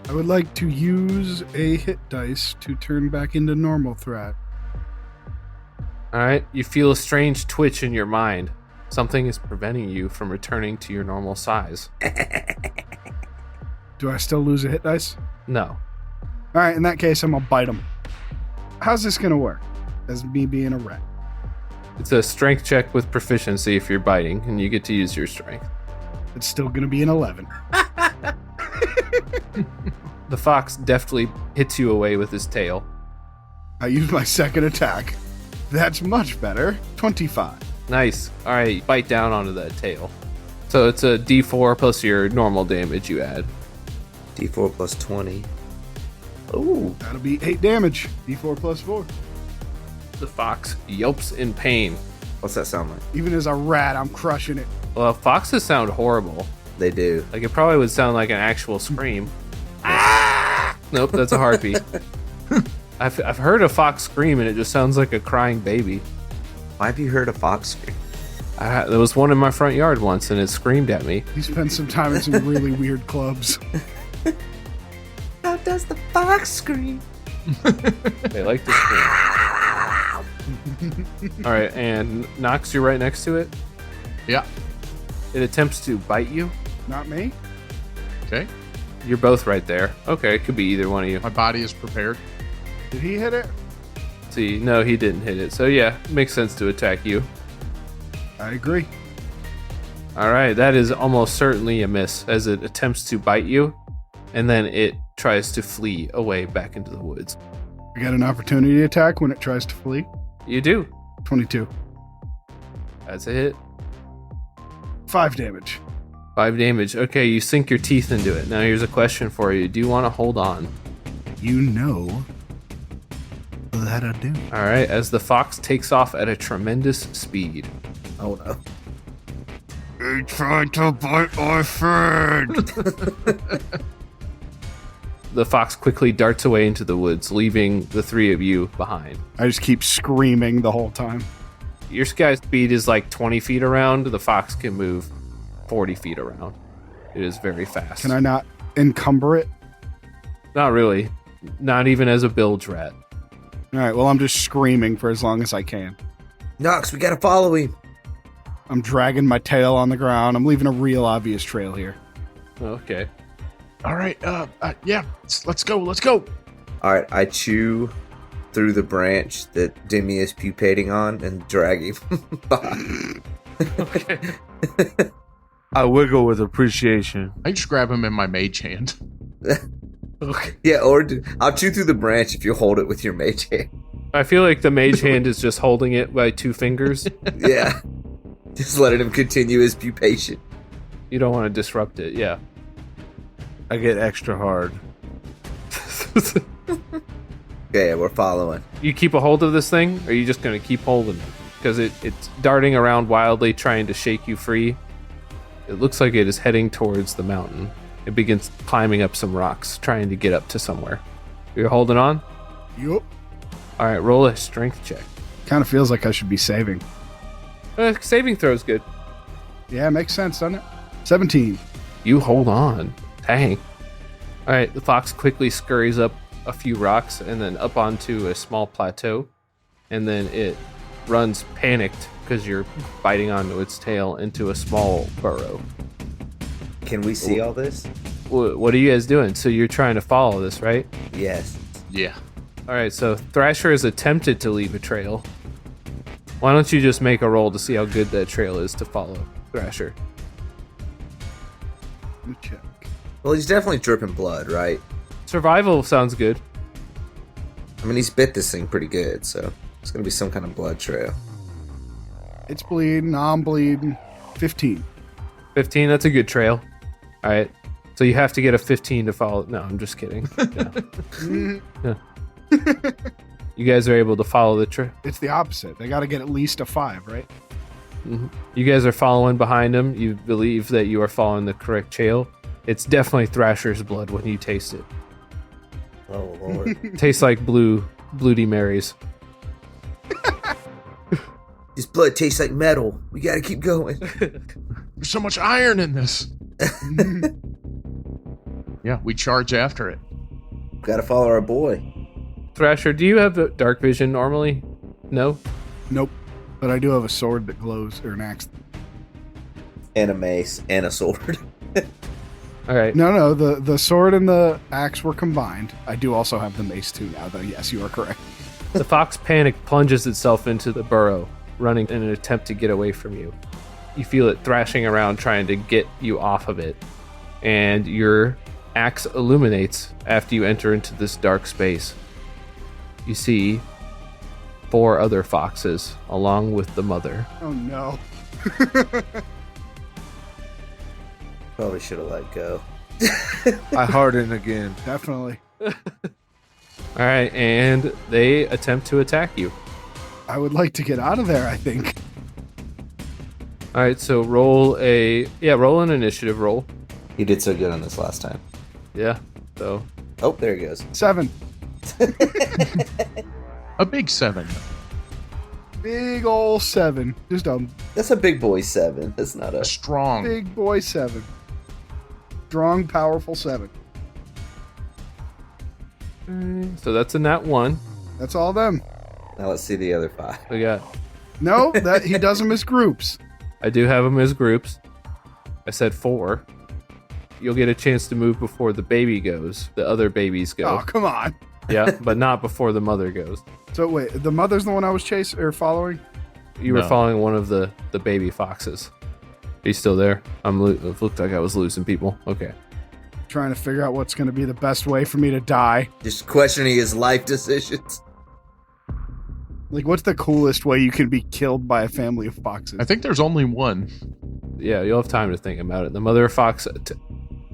I would like to use a hit dice to turn back into normal threat. All right, you feel a strange twitch in your mind. Something is preventing you from returning to your normal size. Do I still lose a hit dice? No. All right, in that case, I'm gonna bite him. How's this gonna work? As me being a rat. It's a strength check with proficiency if you're biting, and you get to use your strength. It's still gonna be an 11. The fox deftly hits you away with his tail. I use my second attack. That's much better. 25. Nice. All right, you bite down onto that tail. So it's a D4 plus your normal damage you add. D4 plus 20. Ooh. That'll be 8 damage. D4 plus 4. The fox yelps in pain. What's that sound like? Even as a rat, I'm crushing it. Well, foxes sound horrible. They do. Like, it probably would sound like an actual scream. Nope, that's a heartbeat. I've heard a fox scream, and it just sounds like a crying baby. Why have you heard a fox scream? There was one in my front yard once, and it screamed at me. He spent some time in some really weird clubs. How does the fox scream? They like to scream. All right, and Nox, you're right next to it. Yeah. It attempts to bite you. Not me. Okay. You're both right there. Okay, it could be either one of you. My body is prepared. Did he hit it? See, no, he didn't hit it. So yeah, makes sense to attack you. I agree. All right, that is almost certainly a miss as it attempts to bite you, and then it tries to flee away back into the woods. I got an opportunity attack when it tries to flee. You do. 22. That's a hit. 5 damage. 5 damage. Okay, you sink your teeth into it. Now here's a question for you. Do you want to hold on? You know that I do. All right, as the fox takes off at a tremendous speed. Oh no. He tried to bite my friend. The fox quickly darts away into the woods, leaving the three of you behind. I just keep screaming the whole time. Your sky speed is like 20 feet around. The fox can move 40 feet around. It is very fast. Can I not encumber it? Not really. Not even as a bilge rat. All right, well, I'm just screaming for as long as I can. Nox, we gotta follow him. I'm dragging my tail on the ground. I'm leaving a real obvious trail here. Okay. All right. Yeah. Let's go. Let's go. All right, I chew through the branch that Demi is pupating on and drag him by. Okay. I wiggle with appreciation. I just grab him in my mage hand. Okay. Yeah, or I'll chew through the branch if you hold it with your mage hand. I feel like the mage hand is just holding it by 2 fingers. Yeah. Just letting him continue his pupation. You don't want to disrupt it, yeah. I get extra hard. Okay, we're following. You keep a hold of this thing, or are you just going to keep holding it? Because it's darting around wildly, trying to shake you free. It looks like it is heading towards the mountain. It begins climbing up some rocks, trying to get up to somewhere. You're holding on? Yup. All right, roll a strength check. Kind of feels like I should be saving. Saving throw's good. Yeah, makes sense, doesn't it? 17. You hold on. Dang. All right, the fox quickly scurries up a few rocks and then up onto a small plateau. And then it runs panicked because you're biting onto its tail into a small burrow. Can we see all this? What are you guys doing? So you're trying to follow this, right? Yes. Yeah. All right, so Thrasher has attempted to leave a trail. Why don't you just make a roll to see how good that trail is to follow, Thrasher? Let me check. Well, he's definitely dripping blood, right? Survival sounds good. I mean, he's bit this thing pretty good, so it's going to be some kind of blood trail. It's bleeding. I'm bleeding. 15. 15, that's a good trail. All right, so you have to get a 15 to follow. No, I'm just kidding. Yeah. You guys are able to follow the trail. It's the opposite. They got to get at least a 5, right? Mm-hmm. You guys are following behind him. You believe that you are following the correct trail. It's definitely Thrasher's blood when you taste it. Oh, Lord. Tastes like Bloody Marys. His blood tastes like metal. We got to keep going. There's so much iron in this. Yeah, we charge after it. Got to follow our boy. Thrasher, do you have dark vision normally? No? Nope. But I do have a sword that glows, or an axe. And a mace and a sword. All right. No, the sword and the axe were combined. I do also have the mace too now, though. Yes, you are correct. The fox panic plunges itself into the burrow, running in an attempt to get away from you. You feel it thrashing around trying to get you off of it. And your axe illuminates after you enter into this dark space. You see 4 other foxes along with the mother. Oh, no. Probably should have let go. I harden again. Definitely. All right, and they attempt to attack you. I would like to get out of there, I think. All right, so roll an initiative roll. He did so good on this last time. Yeah, so Oh, there he goes. 7. A big 7. Big ol' 7. Just a That's a big boy 7. That's not A a... strong. big boy 7. Strong, powerful 7. so that's a nat 1. That's all them. Now let's see the other 5. We got. No, that he does them as groups. I do have them as groups. I said 4. You'll get a chance to move before the baby goes. The other babies go. Oh, come on. Yeah, but not before the mother goes. So wait, the mother's the one I was chasing or following? You were No. following one of the baby foxes. Are you still there? It looked like I was losing people. Okay. Trying to figure out what's going to be the best way for me to die. Just questioning his life decisions. Like, what's the coolest way you can be killed by a family of foxes? I think there's only one. Yeah, you'll have time to think about it. The mother fox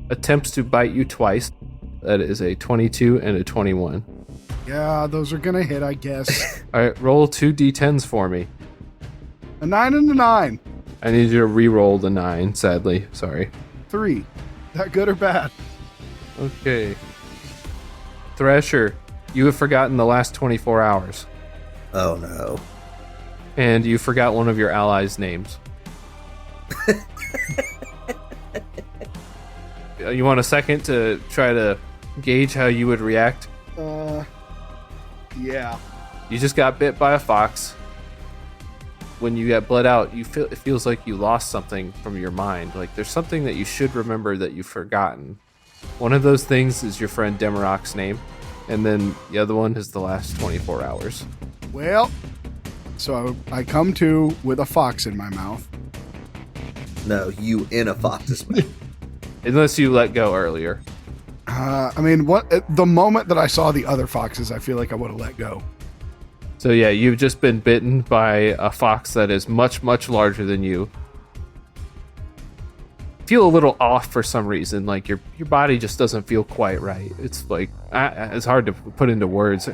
attempts to bite you twice. That is a 22 and a 21. Yeah, those are going to hit, I guess. All right, roll 2 d10s for me. A 9 and a 9. I need you to re-roll the 9, sadly. Sorry. 3. That good or bad? Okay. Thrasher, you have forgotten the last 24 hours. Oh, no. And you forgot one of your allies' names. You want a second to try to gauge how you would react? Yeah. You just got bit by a fox. When you get bled out, it feels like you lost something from your mind. Like there's something that you should remember that you've forgotten. One of those things is your friend Demarok's name, and then the other one is the last 24 hours. Well, so I come to with a fox in my mouth. No, you in a fox's mouth. Unless you let go earlier. I mean, the moment that I saw the other foxes, I feel like I would have let go. So yeah, you've just been bitten by a fox that is much, much larger than you. Feel a little off for some reason, like your body just doesn't feel quite right. It's like it's hard to put into words.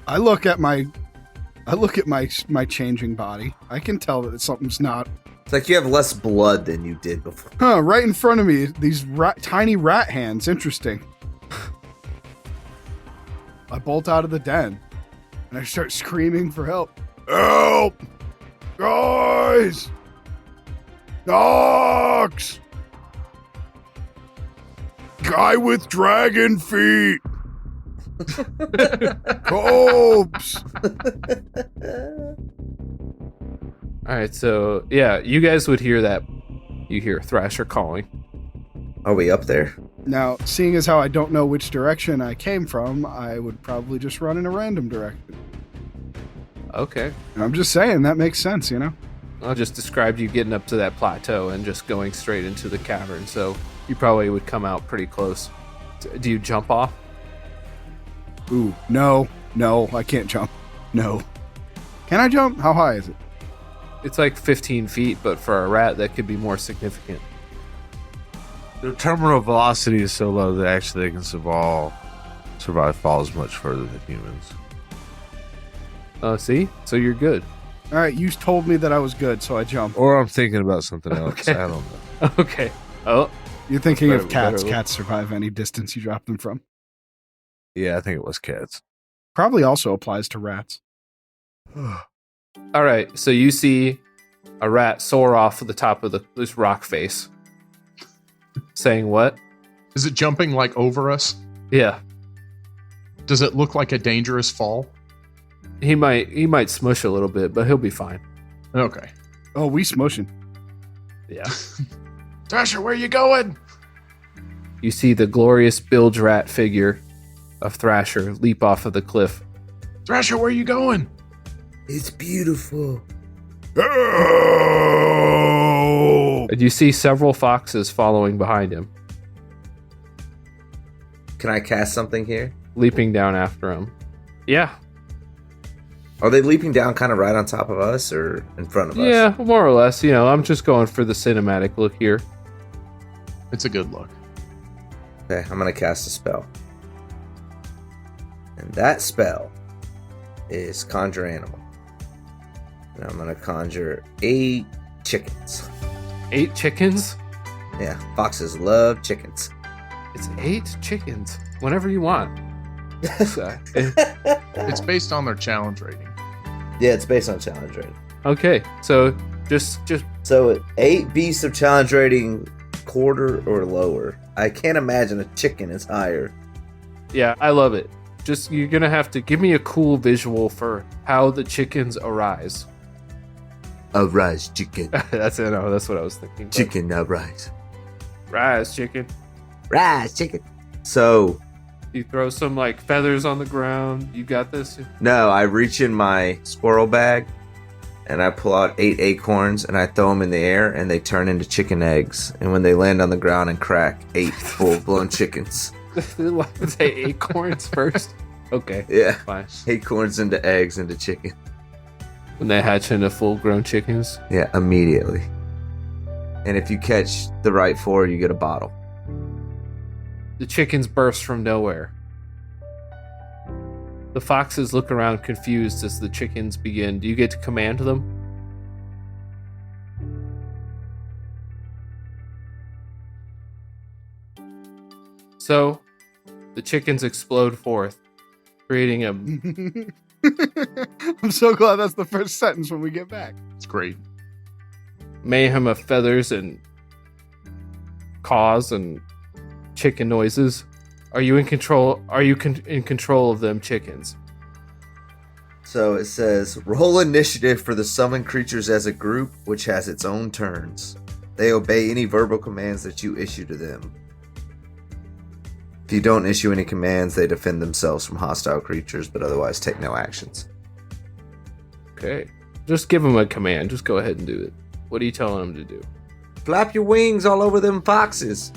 I look at my changing body. I can tell that something's not. It's like you have less blood than you did before. Huh, right in front of me, these tiny rat hands. Interesting. I bolt out of the den, and I start screaming for help. Help! Guys! Dogs! Guy with dragon feet! Copes! All right, so yeah, you guys would hear that. You hear Thrasher calling. Are we up there? Now, seeing as how I don't know which direction I came from, I would probably just run in a random direction. Okay. And I'm just saying, that makes sense, you know? I just described you getting up to that plateau and just going straight into the cavern, so you probably would come out pretty close. Do you jump off? Ooh, no, I can't jump. No. Can I jump? How high is it? It's like 15 feet, but for a rat, that could be more significant. Their terminal velocity is so low that actually they can survive falls much further than humans. See? So you're good. All right, you told me that I was good, so I jumped. Or I'm thinking about something else. Okay. I don't know. Okay. Oh, You're thinking of Better cats. look. Cats survive any distance you drop them from. Yeah, I think it was cats. Probably also applies to rats. all right. So you see a rat soar off of the top of this rock face. Saying what? Is it jumping like over us? Yeah. Does it look like a dangerous fall? He might smush a little bit, but he'll be fine. Okay. Oh, we smushing. Yeah. Thrasher, where you going? You see the glorious bilge rat figure of Thrasher leap off of the cliff. Thrasher, where you going? It's beautiful. Help! And you see several foxes following behind him, Can I cast something here? leaping down after him. Yeah. Are they leaping down kind of right on top of us or in front of us? Yeah, more or less. You know, I'm just going for the cinematic look here. It's a good look. Okay, I'm going to cast a spell. And that spell is Conjure Animal. And I'm going to conjure 8 chickens. 8 chickens? Yeah, foxes love chickens. It's 8 chickens. Whenever you want. It's based on their challenge rating. Yeah, it's based on challenge rating. Okay, so just So 8 beasts of challenge rating quarter or lower. I can't imagine a chicken is higher. yeah, I love it. Just you're gonna have to give me a cool visual for how the chickens arise. Arise, chicken. That's it. No, that's what I was thinking. but- Chicken, arise. Rise, chicken. Rise, chicken. So, You throw some like feathers on the ground. You got this. no, I reach in my squirrel bag and I pull out 8 acorns and I throw them in the air and they turn into chicken eggs. And when they land on the ground and crack, 8 full-blown chickens. Say acorns first. Okay, Yeah, fine. acorns into eggs into chicken. When they hatch into full-grown chickens. Yeah, immediately. And if you catch the right 4, you get a bottle. The chickens burst from nowhere. The foxes look around confused as the chickens begin. Do you get to command them? So, the chickens explode forth, creating a I'm so glad that's the first sentence when we get back. It's great. mayhem of feathers and caws and chicken noises. Are you in control? Are you in control of them chickens? So it says, roll initiative for the summoned creatures as a group, which has its own turns. They obey any verbal commands that you issue to them. If you don't issue any commands, they defend themselves from hostile creatures, but otherwise take no actions. Okay. Just give them a command. Just go ahead and do it. What are you telling them to do? Flap your wings all over them foxes.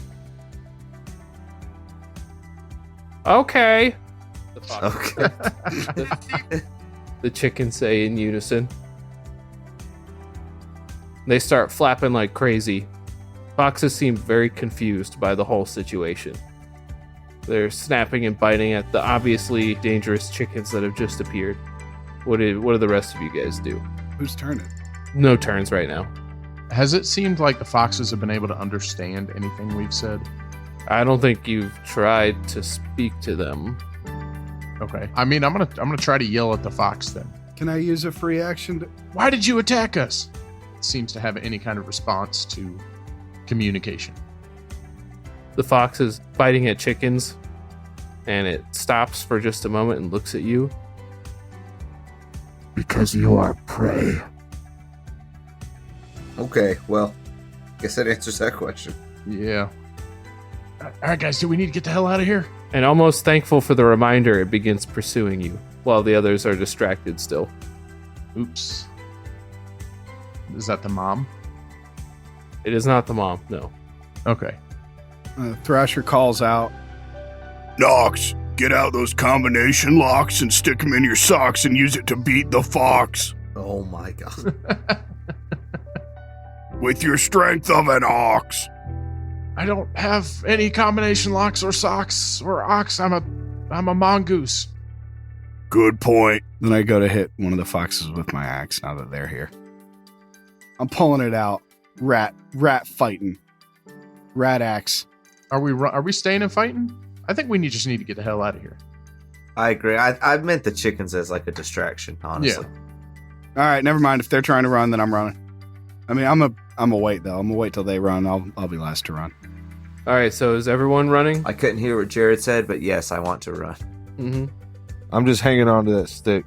Okay. Okay. The chickens say in unison. They start flapping like crazy. Foxes seem very confused by the whole situation. They're snapping and biting at the obviously dangerous chickens that have just appeared. What do the rest of you guys do? Whose turn it? No turns right now. Has it seemed like the foxes have been able to understand anything we've said? I don't think you've tried to speak to them. Okay. I mean, I'm gonna try to yell at the fox then. Can I use a free action to... Why did you attack us? It seems to have any kind of response to communication. The fox is biting at chickens, and it stops for just a moment and looks at you. Because you are prey. Okay, well, guess that answers that question. Yeah. All right, guys, do we need to get the hell out of here? And almost thankful for the reminder, it begins pursuing you, while the others are distracted still. Oops. Is that the mom? It is not the mom, no. Okay. Thrasher calls out. Nox, get out those combination locks and stick them in your socks and use it to beat the fox. Oh my god. With your strength of an ox. I don't have any combination locks or socks or ox. I'm a mongoose. Good point. Then I go to hit one of the foxes with my axe now that they're here. I'm pulling it out. Rat fighting. Rat axe. Are we staying and fighting? I think we just need to get the hell out of here. I agree. I meant the chickens as like a distraction, honestly. All right, never mind. If they're trying to run, then I'm running. I mean, I'm a wait though. I'm gonna wait till they run. I'll be last to run. All right, so is everyone running? I couldn't hear what Jared said, but yes, I want to run. Mm-hmm. I'm just hanging on to that stick.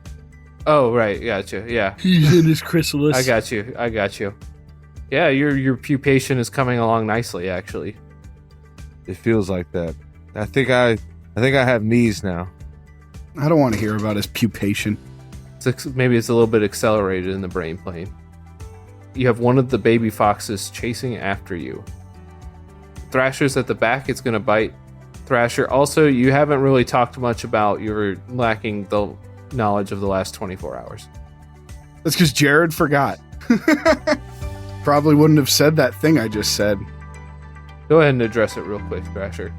Oh, right, gotcha. Yeah, He's in his chrysalis. I got you. Yeah, your pupation is coming along nicely, actually. It feels like that. I think I have knees now. I don't want to hear about his pupation. Maybe it's a little bit accelerated in the brain plane. You have one of the baby foxes chasing after you. Thrasher's at the back. It's going to bite. Thrasher, also, you haven't really talked much about your lacking the knowledge of the last 24 hours. That's because Jared forgot. Probably wouldn't have said that thing I just said. Go ahead and address it real quick, Thrasher.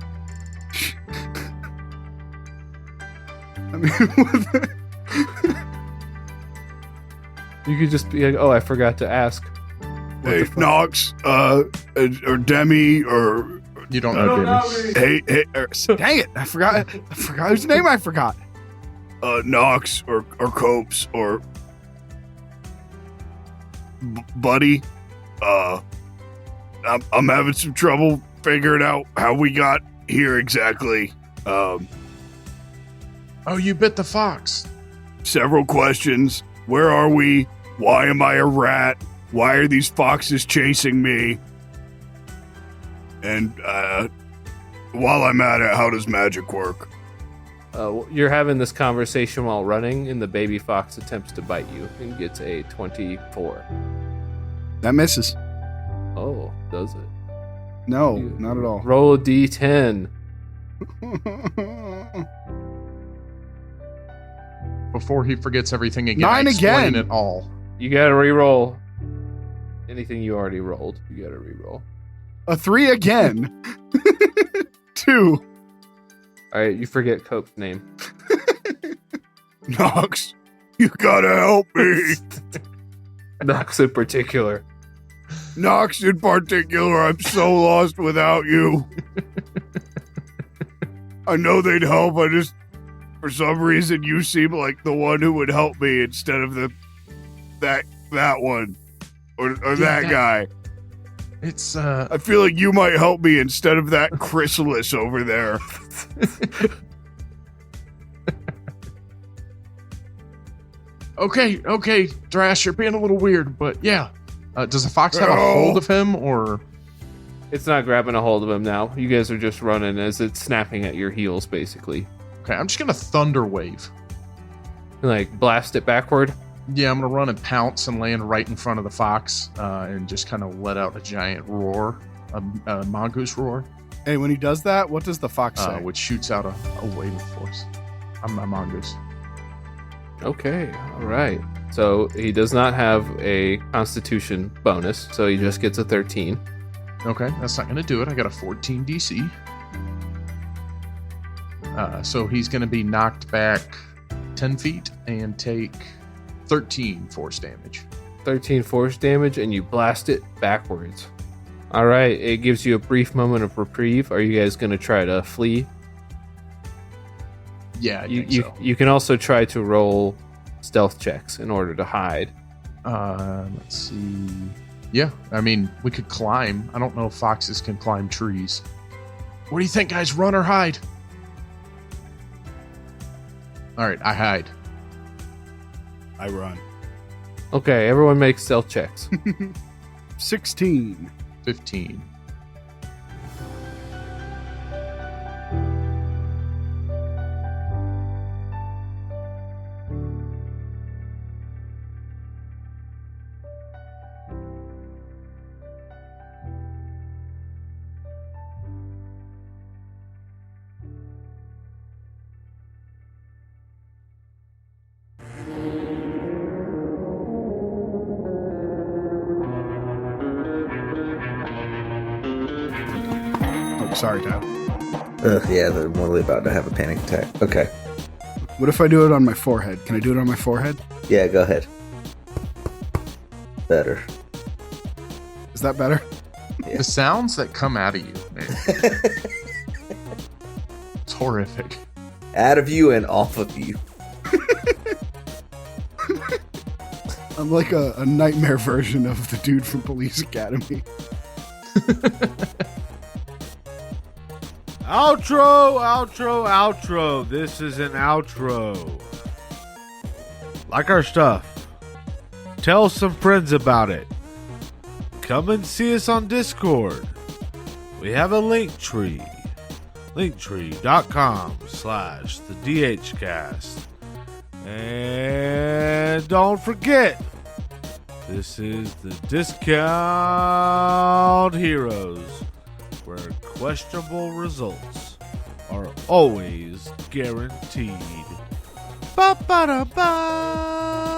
I mean, You could just be like, oh, I forgot to ask. Hey, Nox, or Demi, or... You don't know Demi. Hey, dang it! I forgot whose name I forgot. Nox, or Copes, or... Buddy, I'm having some trouble figuring out how we got here exactly. Oh, you bit the fox. Several questions. Where are we? Why am I a rat? Why are these foxes chasing me? And while I'm at it, how does magic work? You're having this conversation while running, and the baby fox attempts to bite you and gets a 24. That misses. Oh, does it? No, not at all. Roll a d10. Before he forgets everything again. 9 explain again. it all. You gotta re-roll anything you already rolled. You gotta re-roll. A 3 again. 2. All right, you forget Cope's name. Nox, you gotta help me. Nox in particular. Nox in particular, I'm so lost without you. I know they'd help, I just, for some reason, you seem like the one who would help me instead of that one. Or that guy. It's I feel like you might help me instead of that chrysalis over there. okay, Thrash, you're being a little weird, but yeah. Does the fox have a hold of him, or? It's not grabbing a hold of him now. You guys are just running as it's snapping at your heels, basically. Okay, I'm just gonna thunder wave. Like, blast it backward. Yeah, I'm gonna run and pounce and land right in front of the fox, and just kind of let out a giant roar, a mongoose roar, Hey, when he does that, what does the fox say? which shoots out a wave of force. I'm a mongoose. Okay, all right. So he does not have a constitution bonus, so he just gets a 13. Okay, that's not gonna do it. I got a 14 DC. So he's gonna be knocked back 10 feet and take 13 force damage. 13 force damage, and you blast it backwards. All right, it gives you a brief moment of reprieve. Are you guys going to try to flee? Yeah, I think so. You can also try to roll stealth checks in order to hide. Let's see. Yeah, I mean, we could climb. I don't know if foxes can climb trees. What do you think, guys? Run or hide? All right, I hide. I run. Okay, everyone makes stealth checks. 16. 15. Oh, sorry, Dad. Yeah, they're mortally about to have a panic attack. Okay. What if I do it on my forehead? Can I do it on my forehead? Yeah, go ahead. Better. Is that better? The sounds that come out of you, man, it's horrific. Out of you and off of you. I'm like a nightmare version of the dude from Police Academy. Outro. This is an outro. Like our stuff. Tell some friends about it. Come and see us on Discord. We have a link tree. linktree.com/thedhcast. And don't forget, this is the Discount Heroes, where questionable results are always guaranteed. Ba-ba-da-ba!